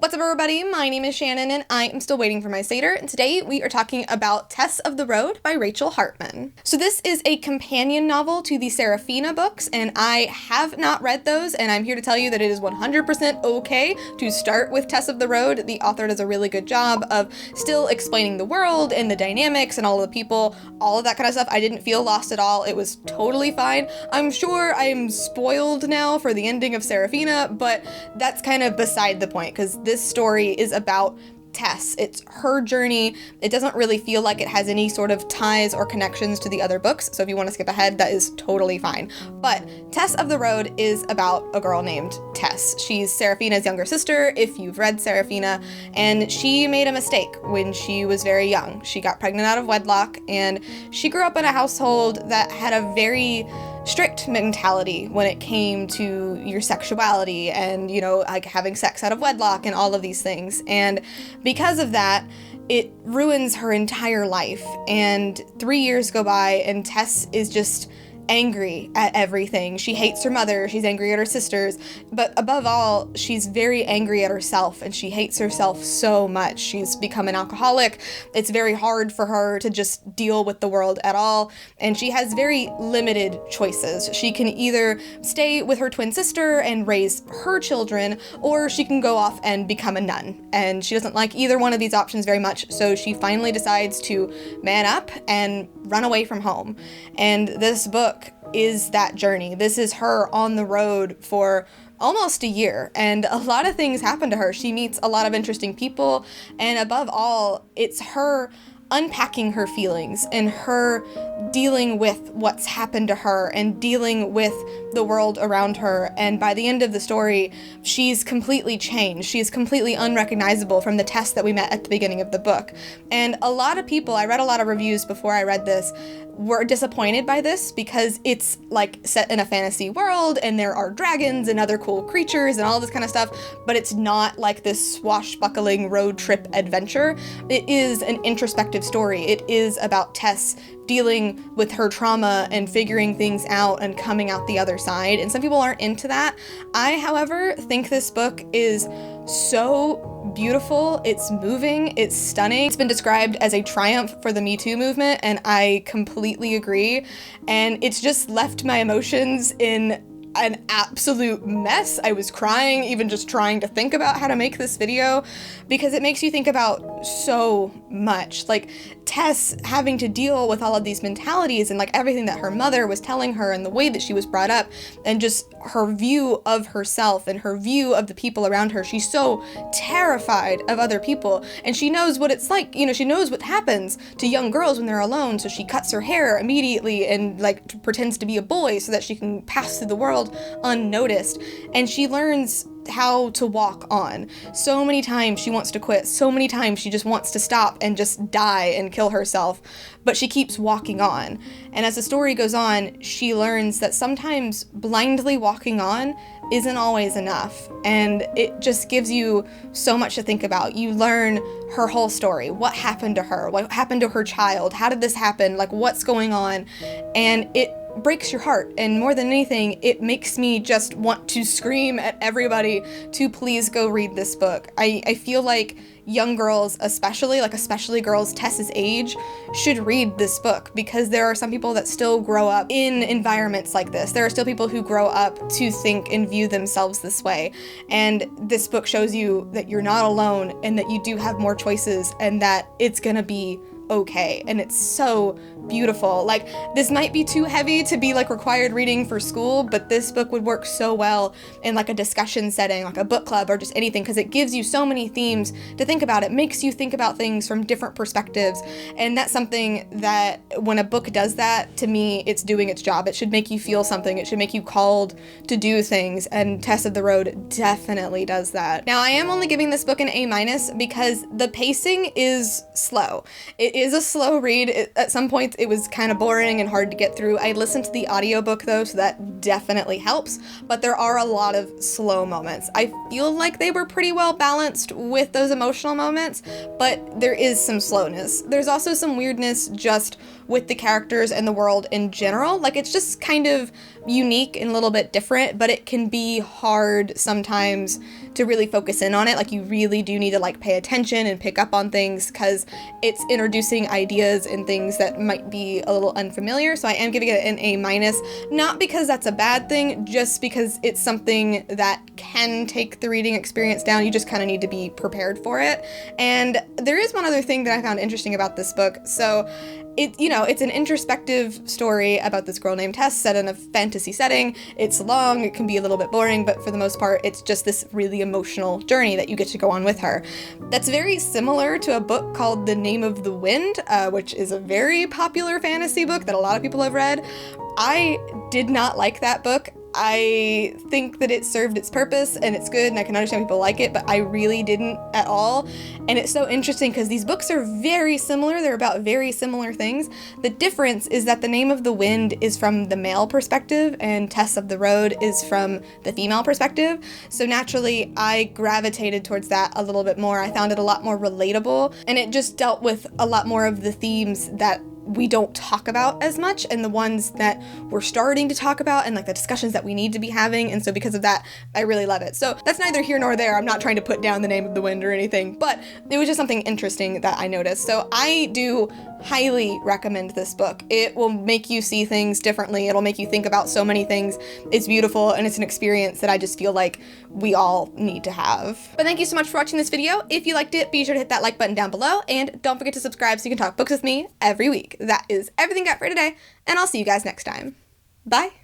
What's up, everybody? My name is Shannon, and I am still waiting for my Satyr, and today we are talking about Tess of the Road by Rachel Hartman. So this is a companion novel to the Serafina books, and I have not read those, and I'm here to tell you that it is 100% okay to start with Tess of the Road. The author does a really good job of still explaining the world and the dynamics and all of the people, all of that kind of stuff. I didn't feel lost at all. It was totally fine. I'm sure I'm spoiled now for the ending of Serafina, but that's kind of beside the point, because this story is about Tess. It's her journey. It doesn't really feel like it has any sort of ties or connections to the other books, so if you want to skip ahead, that is totally fine. But Tess of the Road is about a girl named Tess. She's Serafina's younger sister, if you've read Serafina, and she made a mistake when she was very young. She got pregnant out of wedlock, and she grew up in a household that had a very strict mentality when it came to your sexuality and, like having sex out of wedlock and all of these things. And because of that, it ruins her entire life. And 3 years go by and Tess is just angry at everything. She hates her mother, she's angry at her sisters, but above all, she's very angry at herself, and she hates herself so much. She's become an alcoholic. It's very hard for her to just deal with the world at all, and she has very limited choices. She can either stay with her twin sister and raise her children, or she can go off and become a nun, and she doesn't like either one of these options very much, so she finally decides to man up and run away from home. And this book is that journey. This is her on the road for almost a year, and a lot of things happen to her. She meets a lot of interesting people, and above all, it's her unpacking her feelings and her dealing with what's happened to her and dealing with the world around her. And by the end of the story, she's completely changed. She's completely unrecognizable from the Tess that we met at the beginning of the book. And a lot of people, I read a lot of reviews before I read this, were disappointed by this because it's like set in a fantasy world and there are dragons and other cool creatures and all this kind of stuff, but it's not like this swashbuckling road trip adventure. It is an introspective story. It is about Tess dealing with her trauma and figuring things out and coming out the other side. And some people aren't into that. I, however, think this book is so beautiful. It's moving. It's stunning. It's been described as a triumph for the Me Too movement, and I completely agree. And it's just left my emotions in an absolute mess. I was crying even just trying to think about how to make this video, because it makes you think about so much. Like Tess having to deal with all of these mentalities and like everything that her mother was telling her and the way that she was brought up and just her view of herself and her view of the people around her. She's so terrified of other people, and she knows what it's like. She knows what happens to young girls when they're alone, so she cuts her hair immediately and like pretends to be a boy so that she can pass through the world unnoticed, and she learns how to walk on. So many times she wants to quit, so many times she just wants to stop and just die and kill herself, but she keeps walking on. And as the story goes on, she learns that sometimes blindly walking on isn't always enough, and it just gives you so much to think about. You learn her whole story. What happened to her? What happened to her child? How did this happen? Like, what's going on? And it breaks your heart, and more than anything, it makes me just want to scream at everybody to please go read this book. I feel like young girls, especially girls Tess's age, should read this book, because there are some people that still grow up in environments like this. There are still people who grow up to think and view themselves this way, and this book shows you that you're not alone and that you do have more choices and that it's gonna be okay. And it's so beautiful. Like, this might be too heavy to be like required reading for school, but this book would work so well in like a discussion setting, like a book club or just anything, because it gives you so many themes to think about. It makes you think about things from different perspectives, and that's something that when a book does that, to me, it's doing its job. It should make you feel something. It should make you called to do things, and Tess of the Road definitely does that. Now, I am only giving this book an A- because the pacing is slow. It is a slow read. At some points it was kind of boring and hard to get through. I listened to the audiobook though, so that definitely helps, but there are a lot of slow moments. I feel like they were pretty well balanced with those emotional moments, but there is some slowness. There's also some weirdness just with the characters and the world in general. Like, it's just kind of unique and a little bit different, but it can be hard sometimes to really focus in on it. Like, you really do need to like pay attention and pick up on things because it's introducing ideas and things that might be a little unfamiliar. So I am giving it an A-, not because that's a bad thing, just because it's something that can take the reading experience down. You just kind of need to be prepared for it. And there is one other thing that I found interesting about this book. So it's an introspective story about this girl named Tess set in a fantasy setting. It's long, it can be a little bit boring, but for the most part, it's just this really emotional journey that you get to go on with her. That's very similar to a book called The Name of the Wind, which is a very popular fantasy book that a lot of people have read. I did not like that book. I think that it served its purpose and it's good and I can understand people like it, but I really didn't at all. And it's so interesting because these books are very similar. They're about very similar things. The difference is that The Name of the Wind is from the male perspective and Tess of the Road is from the female perspective. So naturally, I gravitated towards that a little bit more. I found it a lot more relatable and it just dealt with a lot more of the themes that we don't talk about as much and the ones that we're starting to talk about and like the discussions that we need to be having. And so because of that, I really love it. So that's neither here nor there. I'm not trying to put down The Name of the Wind or anything, but it was just something interesting that I noticed. So I do highly recommend this book. It will make you see things differently. It'll make you think about so many things. It's beautiful and it's an experience that I just feel like we all need to have. But thank you so much for watching this video. If you liked it, be sure to hit that like button down below and don't forget to subscribe so you can talk books with me every week. That is everything I got for today, and I'll see you guys next time. Bye!